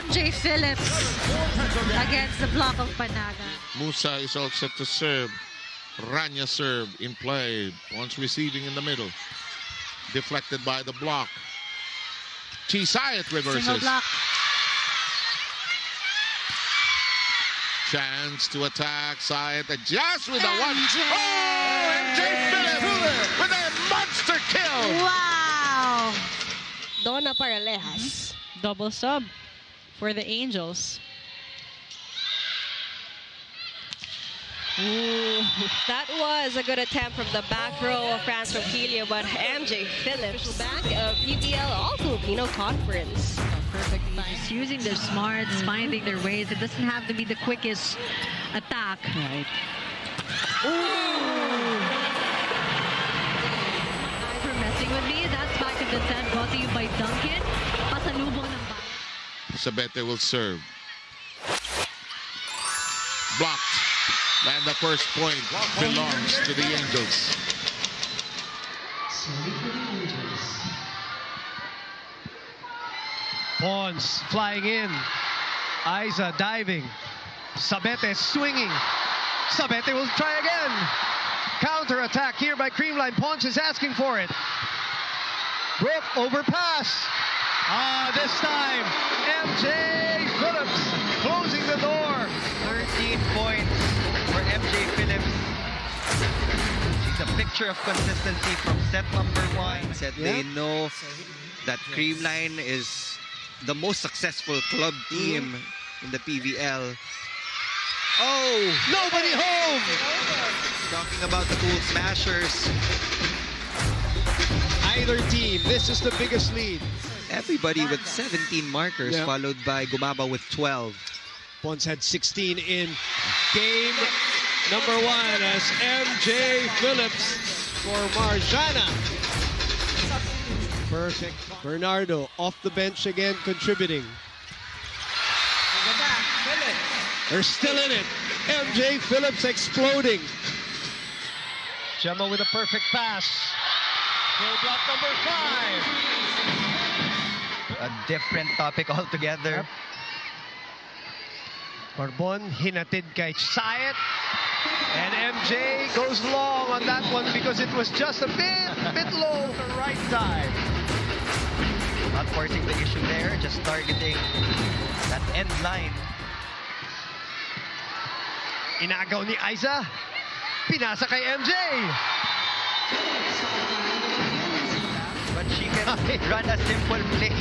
MJ Phillips against the block of Panaga. Musa is all set to serve. Rania serve in play. Once receiving in the middle. Deflected by the block. Sayat reverses. Single block. Chance to attack. Sayat adjusts with a one. Oh, MJ Phillips with a monster kill. Wow! Donna Paralejas. Double sub for the Angels. Ooh, that was a good attempt from the back row of France from Kilio, but MJ Phillips back of PVL All-Filipino Conference. Perfect. Just using their smarts, finding their ways. It doesn't have to be the quickest attack. Right. Ooh! Guys were messing with me. That's back in the set, brought to you by Duncan. Pasalubong ng Sabete will serve. Blocked. And the first point belongs to the Angels. Pons flying in. Aiza diving. Sabete swinging. Sabete will try again. Counter attack here by Creamline. Pons is asking for it. Brooke overpass. This time MJ Phillips closing the door. 13 points for MJ Phillips. She's a picture of consistency from set number 1. They know that Creamline is the most successful club team in the PVL. Oh! Nobody home! Talking about the Cool Smashers. Either team, this is the biggest lead. Everybody with 17 markers, followed by Gumaba with 12. Pons had 16 in game number 1 as MJ Phillips for Marjana. Perfect. Bernardo off the bench again, contributing. They're still in it. MJ Phillips exploding. Gemma with a perfect pass. Kill block number 5. A different topic altogether. Barbon hinatid kay Sayat. And MJ goes long on that one because it was just a bit low the right side. Not forcing the issue there, just targeting that end line. Inagaw ni Aiza. Pinasa kay MJ. But she can run a simple play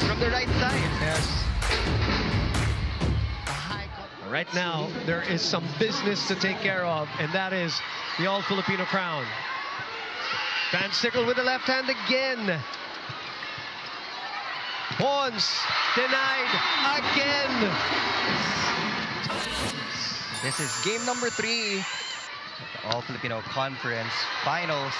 from the right side. Right now, there is some business to take care of, and that is the All-Filipino crown. Van Sickle with the left hand again. Pons denied again. This is game number 3 of the All-Filipino Conference Finals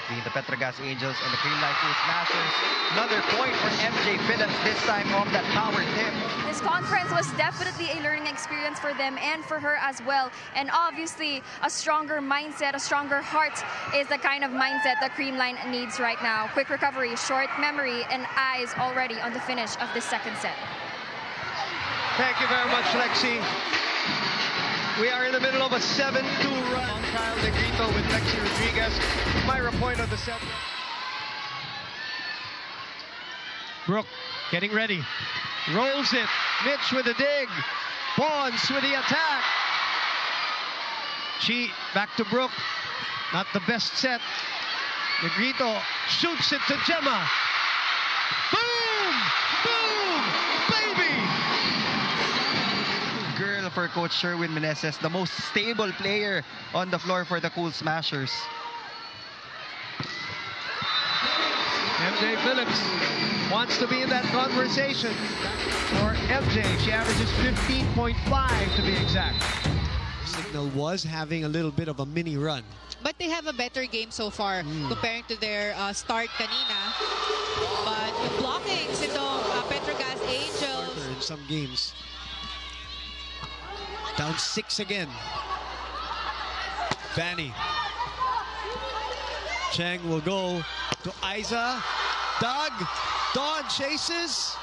between the Petro Gazz Angels and the Creamline Cool Smashers. Another point for MJ Phillips, this time off that power tip. This conference was definitely a learning experience for them and for her as well. And obviously, a stronger mindset, a stronger heart is the kind of mindset that Creamline needs right now. Quick recovery, short memory, and eyes already on the finish of the second set. Thank you very much, Lexi. We are in the middle of a 7-2 run. Kyle Negrito with Lexi Rodriguez. Myra point of the set. Brooke getting ready. Rolls it. Mitch with a dig. Pons with the attack. She back to Brooke. Not the best set. Negrito shoots it to Gemma. Boom! Boom! Baby! Girl for Coach Sherwin Meneses, the most stable player on the floor for the Cool Smashers. MJ Phillips wants to be in that conversation. For MJ, she averages 15.5 to be exact. Signal was having a little bit of a mini run. But they have a better game so far comparing to their start kanina. But the blockings itong Petro Gazz Angels. In some games. Down 6 again. Vanny. Cheng will go to Aiza. Doug. Dawn chases.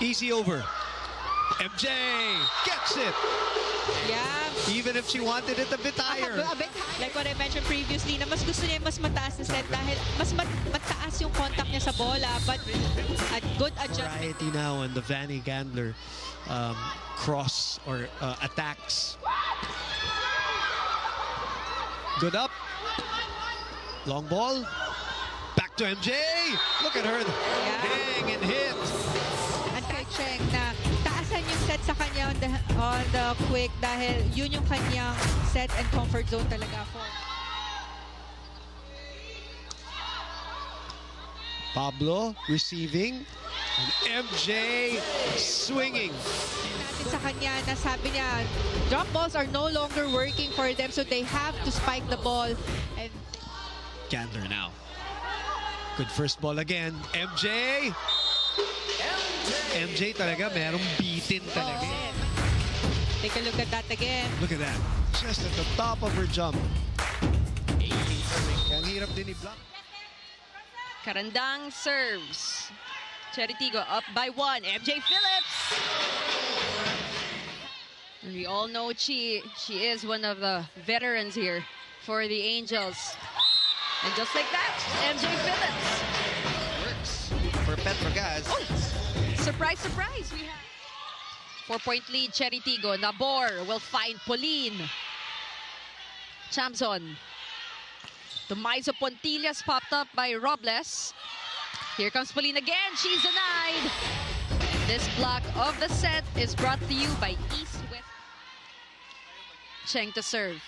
Easy over. MJ gets it. Yeah. Even if she wanted it a bit higher. A bit higher. Like what I mentioned previously, na mas gusto niya mas mataas na set dahil mas mataas yung contact niya sa bola. But a good adjustment. Variety now on the Vanny Gandler cross or attacks. Good up. Long ball. Back to MJ. Look at her. Hang and hit. And kay Cheng na taasan yung set sa kanya on the quick dahil yun yung kanyang set and comfort zone talaga for. Pablo receiving. And MJ swinging. Sa kanya na sabi niya, drop balls are no longer working for them, so they have to spike the ball. And Gandler now. Good first ball again. MJ. MJ talaga merong beatin talaga. Take a look at that again. Look at that. Just at the top of her jump. Ang hirap din i-block. Karandang serves. Cheritigo up by 1. MJ Phillips. We all know she is one of the veterans here for the Angels. And just like that, MJ Phillips Works for Petro Gazz. Oh, surprise, surprise. We have 4-point lead, Cheritigo. Nabor will find Pauline. Chamson. Tomaiso Pontillas popped up by Robles. Here comes Pauline again. She's denied. This block of the set is brought to you by East West. Cheng to serve.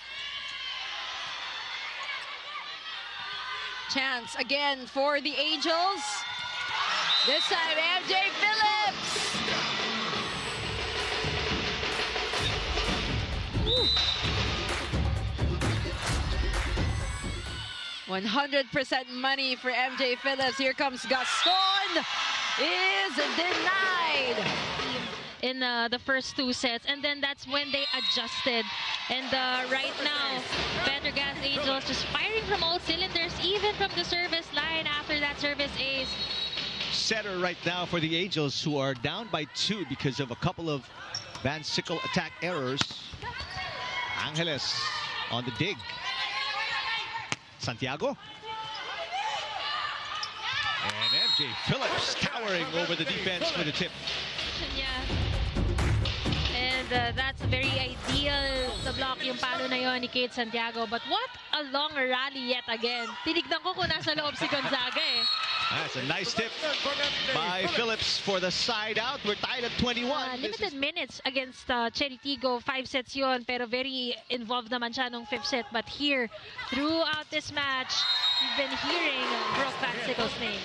Chance again for the Angels. This time, MJ Phillips. 100% money for MJ Phillips. Here comes Gaston. Is denied. In the first 2 sets, and then that's when they adjusted. And right now, Petro Gazz Angels just firing from all cylinders, even from the service line after that service ace. Setter right now for the Angels, who are down by 2 because of a couple of Van Sickle attack errors. Angeles on the dig. Santiago. And MJ Phillips towering over the defense for the tip. Yeah. And that's very ideal to block yung palo na yon ni Kate Santiago. But what a long rally yet again. Tinignan ko kung nasa loob si Gonzaga eh. That's a nice tip by Phillips for the side out. We're tied at 21. Limited minutes against Cheritigo. 5 sets yon, pero very involved naman siya nung 5th set. But here, throughout this match, you've been hearing Brooke Van Sickle's name.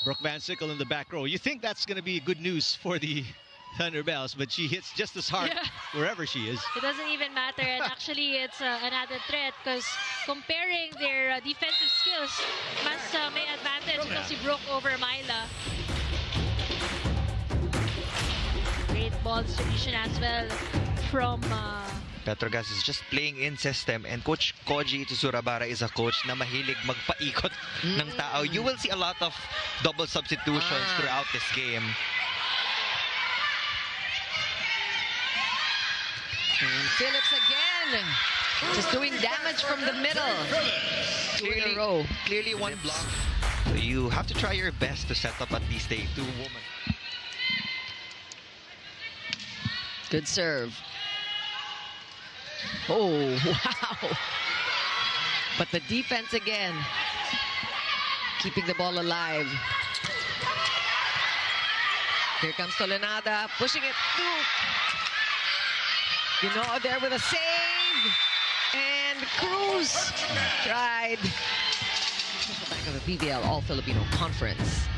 Brooke Van Sickle in the back row. You think that's going to be good news for the Thunderbells, but she hits just as hard wherever she is. It doesn't even matter, and actually it's another threat because comparing their defensive skills, mas may advantage ito si Brooke over Myla. Great ball distribution as well from Petro Gazz is just playing in system, and Coach Koji Tsurabara is a coach na mahilig magpaikot ng tao. You will see a lot of double substitutions throughout this game. And Phillips again, just doing damage from the middle. Clearly one block. So you have to try your best to set up at least a 2-woman. Good serve. Oh, wow. But the defense again, keeping the ball alive. Here comes Tolenada, pushing it through. You know, there with a save. And Cruz tried. Back of the PVL All-Filipino Conference.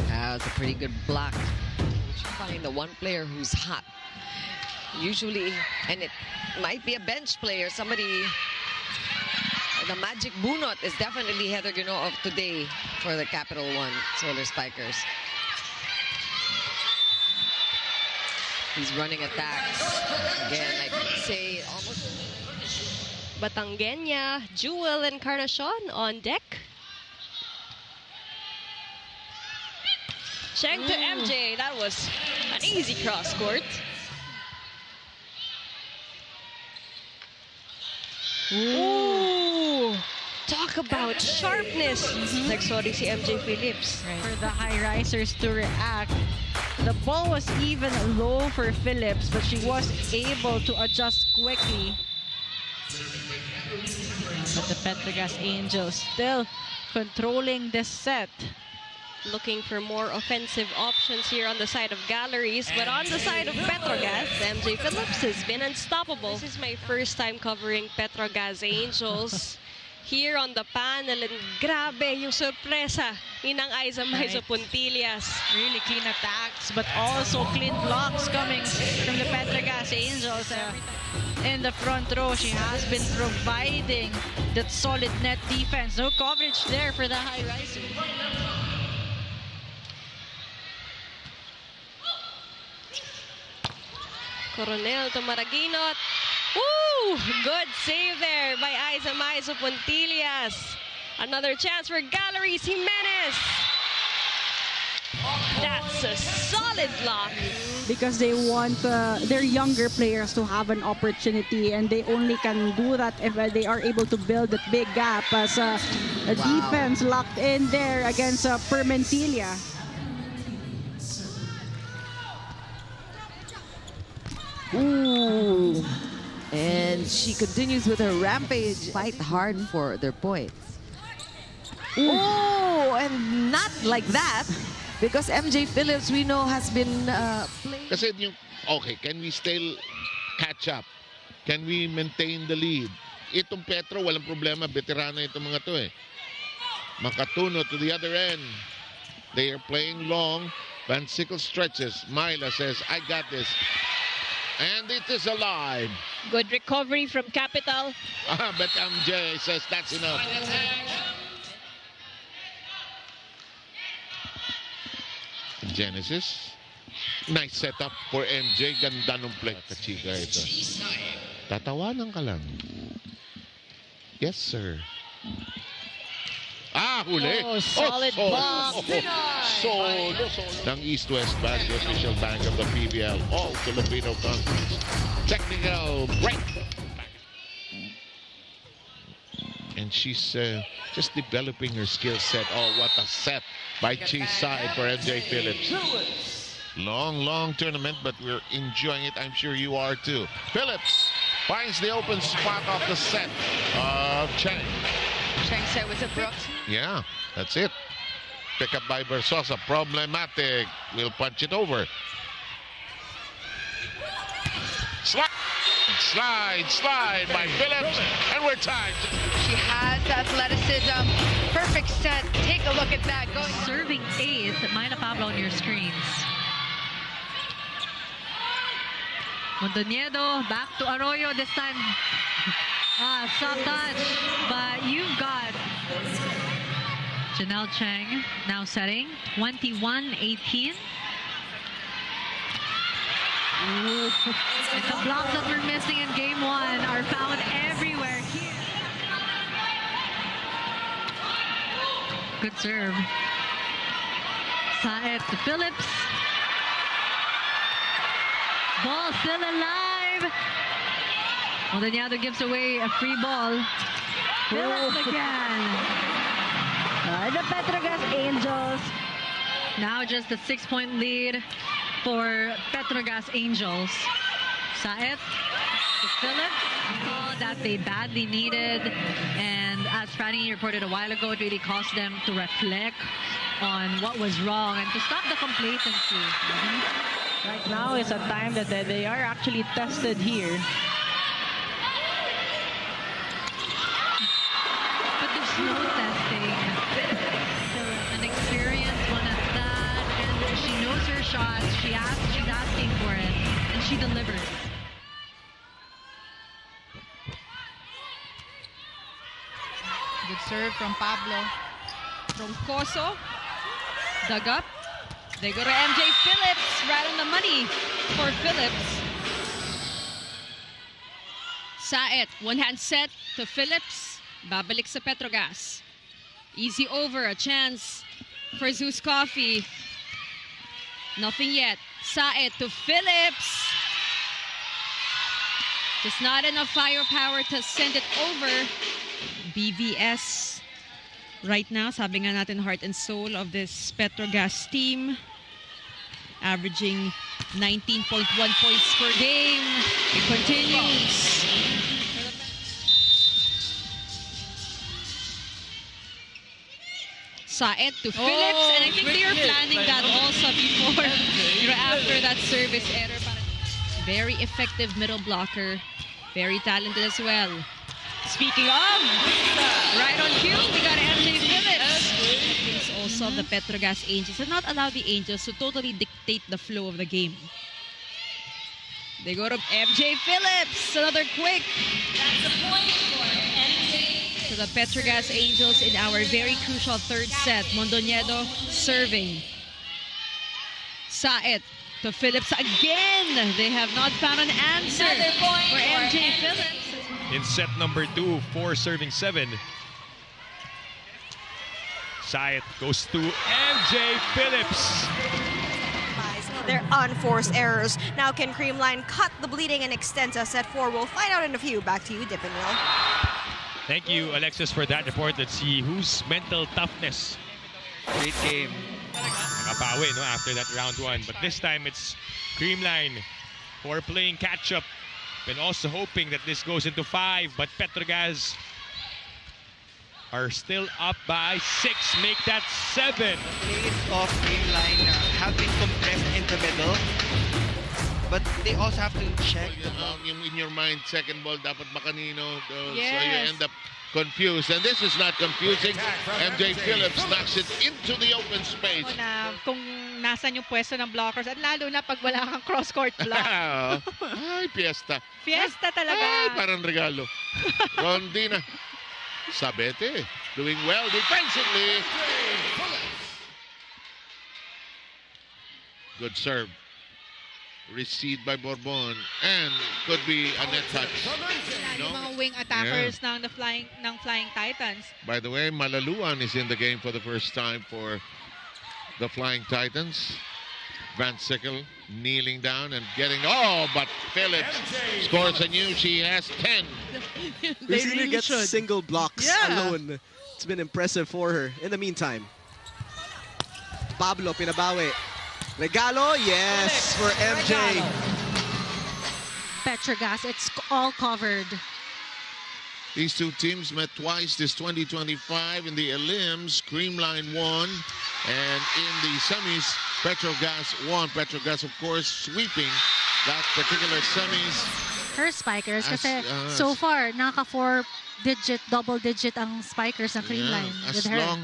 That was a pretty good block. You find the one player who's hot. Usually, and it might be a bench player, somebody. The magic bunot is definitely Heather Guinoo of today for the Capital One Solar Spikers. He's running attacks. Again, I could say almost. Batangueña, Jewel, and Encarnacion on deck. Cheng to MJ. That was an easy cross court. Ooh. Talk about sharpness. Nagsorry si MJ Phillips. Right. For the high risers to react. The ball was even low for Phillips, but she was able to adjust quickly. But the Petro Gazz Angels still controlling this set. Looking for more offensive options here on the side of Galleries, but on the side of Petro Gazz, MJ Phillips has been unstoppable. This is my first time covering Petro Gazz Angels here on the panel, and grabe yung sorpresa ni ng Aiza Puntillas. Really clean attacks, but also clean blocks coming from the Petro Gazz Angels. In the front row, she has been providing that solid net defense. No coverage there for the high risers. Coronel to Maraguinot. Woo! Good save there by Aiza Puntillas. Another chance for Galleries. Jimenez. That's a solid block. Because they want their younger players to have an opportunity, and they only can do that if they are able to build that big gap as a defense locked in there against Permentilla. Ooh. And she continues with her rampage. Fight hard for their points. Oh, and not like that. Because MJ Phillips, we know, has been playing. Kasi yung, okay, can we still catch up? Can we maintain the lead? Itong Petro, walang problema. Veterano itong mga to eh. Makatuno to the other end. They are playing long. Van Sickle stretches. Myla says, I got this. And it is alive. Good recovery from Capital. But MJ says that's enough. Genesis. Nice setup for MJ. Ganda nung play. Kachika ito. Tatawanan ka lang. Yes, sir. Huli. Oh, solid block. Solo. Ng East-West Bank, the official bank of the PVL All-Filipino Conference. Technical break. And she's just developing her skill set. Oh, what a set by Chi's side for MJ Phillips. Long tournament, but we're enjoying it. I'm sure you are too. Phillips finds the open spot off the set of Cheng. Cheng set with a Brooks. Yeah, that's it. Pick up by Versosa. Problematic. We'll punch it over. Slide by Phillips. And we're tied. She has athleticism. Perfect set. Take a look at that. Going serving ace. Myla Pablo on your screens. Mondoñedo back to Arroyo this time. Soft touch, but you've got Janelle Cheng now setting 21-18. And the blocks that we're missing in game one are found everywhere here. Good serve. Saet to Phillips. Ball still alive. Mondoñedo gives away a free ball. Phillips again. The Petro Gazz Angels. Now just a 6-point lead for Petro Gazz Angels. Saet to Phillips. That they badly needed. And as Franny reported a while ago, it really caused them to reflect on what was wrong and to stop the complacency. Right now is a time that they are actually tested here. No testing. An experienced one at that, and she knows her shots. She's asking for it, and she delivers. Good serve from Pablo. From Coso. Dug up. They go to MJ Phillips. Right on the money for Phillips. Saet. One-hand set to Phillips. Babalik sa Petro Gazz. Easy over, a chance for Zeus Coffee. Nothing yet. Saet to Phillips. Just not enough firepower to send it over. BVS right now, sabi nga natin, heart and soul of this Petro Gazz team. Averaging 19.1 points per game. It continues. Saet to Phillips, and I think they are planning that also before, after that service error. Very effective middle blocker. Very talented as well. Speaking of, right on cue, we got MJ Phillips. Things also of the Petro Gazz Angels have not allowed the Angels to totally dictate the flow of the game. They go to MJ Phillips. Another quick. That's a point for MJ. To the Petro Gazz Angels in our very crucial third set. Mondoñedo serving. Saet to Phillips again. They have not found an answer for MJ Phillips. In set number 2, 4 serving 7. Saet goes to MJ Phillips. They're unforced errors. Now can Creamline cut the bleeding and extend to set 4? We'll find out in a few. Back to you, Dippenwheel. Thank you, Alexis, for that report. Let's see whose mental toughness. Great game. Nakabawi, no, after that round 1. But this time it's Creamline who are playing catch-up. And also hoping that this goes into 5. But Petro Gazz are still up by 6. Make that 7. Plays of Creamline have been compressed in the middle. But they also have to check. In your mind, second ball dapat makanino. So Yes. you end up confused. And this is not confusing. MJ Phillips knocks it into the open space. Na kung nasan yung pwesto ng blockers at lalo na pag wala kang cross-court block. Ay, fiesta. Fiesta talaga. Ay, parang regalo. Rondina. Sabete doing well defensively. Good serve. Received by Bourbon and could be a net touch. Yung mga wing attackers ng Flying Titans. By the way, Malaluan is in the game for the first time for the Flying Titans. Van Sickle kneeling down and getting, but Phillips scores anew. She has 10. Recently gets single blocks alone. It's been impressive for her. In the meantime, Pablo pinabawi. Regalo, yes, for MJ. Petro Gazz, it's all covered. These two teams met twice this 2025 in the elims. Creamline won, and in the semis, Petro Gazz won. Petro Gazz, of course, sweeping that particular semis. Her spikers, kasi so far, naka-4-digit, double-digit ang spikers ng Creamline with her.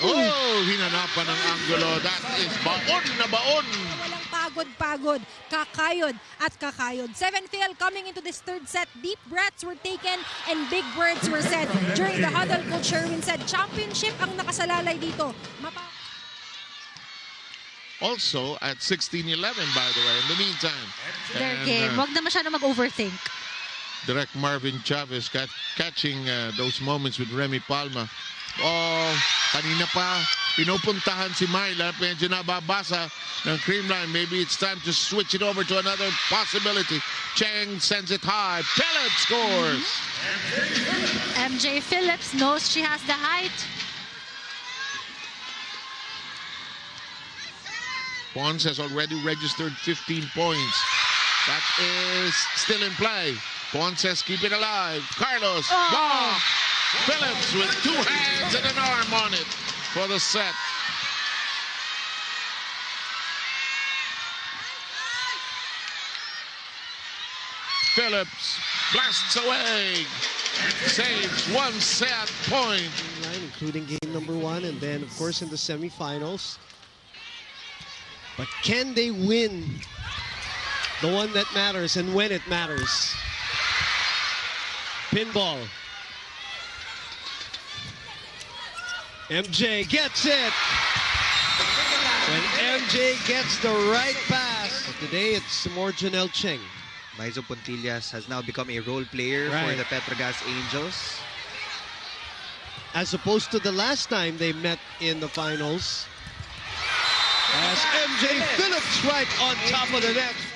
Hinanapan ng angulo. That is baon na baon. Walang pagod-pagod, kakayod at kakayod. 7-5 coming into this third set. Deep breaths were taken and big words were said. During the huddle, Coach Sherwin said, championship ang nakasalalay dito. Also at 16-11, by the way, in the meantime. Their game. Wag na masyado mag-overthink. Direct Marvin Chavez catching those moments with Remy Palma. Kanina pa pinupuntahan si Myla, medyo nababasa ng Creamline. Maybe it's time to switch it over to another possibility. Cheng sends it high. Phillips scores. MJ Phillips knows she has the height. Pons has already registered 15 points. That is still in play. Pons says keep it alive. Carlos. Phillips with 2 hands and an arm on it for the set. Phillips blasts away. Saves 1 set point. Including game number 1 and then, of course, in the semifinals. But can they win the one that matters and when it matters? Pinball. MJ gets it. When MJ gets the right pass. But today it's more Janelle Cheng. Maizo Puntillas has now become a role player for the Petro Gazz Angels. As opposed to the last time they met in the finals. Gas. MJ Phillips right on top of the net.